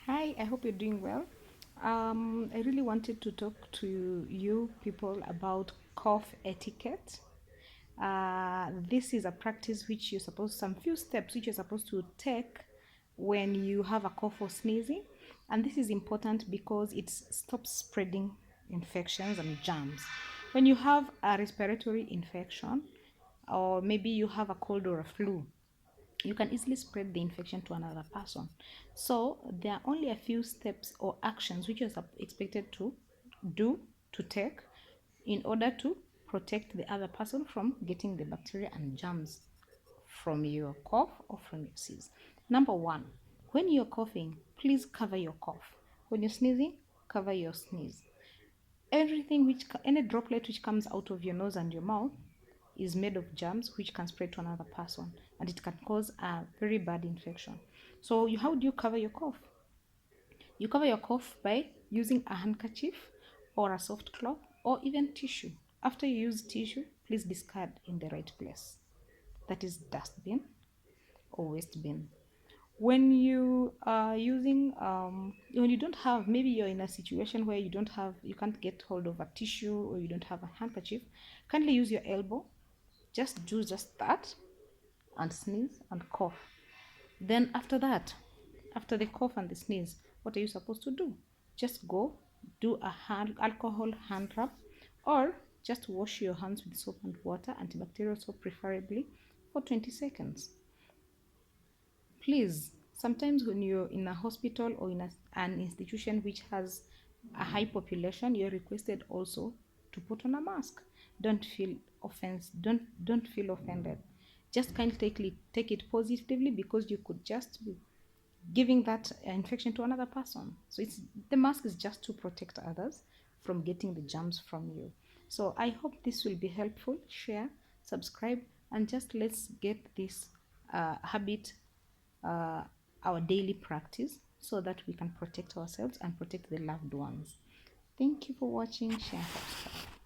Hi, I hope you're doing well. I really wanted to talk to you people about cough etiquette. This is a practice which you're supposed, some few steps which you're supposed to take when you have a cough or sneezing. And this is important because it stops spreading infections and germs. When you have a respiratory infection, or maybe you have a cold or a flu, you can easily spread the infection to another person. So there are only a few steps or actions which you're expected to do, to take, in order to protect the other person from getting the bacteria and germs from your cough or from your sneeze. Number one, when you're coughing, please cover your cough. When you're sneezing, cover your sneeze. Any droplet which comes out of your nose and your mouth is made of germs which can spread to another person, and it can cause a very bad infection. So how do you cover your cough? You cover your cough by using a handkerchief or a soft cloth or even tissue. After you use tissue, please discard in the right place, that is dustbin or waste bin. When you are using when you don't have, maybe you're in a situation where you can't get hold of a tissue or you don't have a handkerchief, kindly use your elbow. Just do just that and sneeze and cough. Then after that, after the cough and the sneeze, what are you supposed to do? Just go do a alcohol hand rub, or just wash your hands with soap and water, antibacterial soap preferably, for 20 seconds. Please, sometimes when you're in a hospital or in an institution which has a high population, you're requested also to put on a mask. Don't feel don't feel offended. Just kindly take it positively, because you could just be giving that infection to another person. So the mask is just to protect others from getting the germs from you. So I hope this will be helpful. Share, subscribe, and just let's get this habit, uh, our daily practice, so that we can protect ourselves and protect the loved ones. Thank you for watching. Share, subscribe.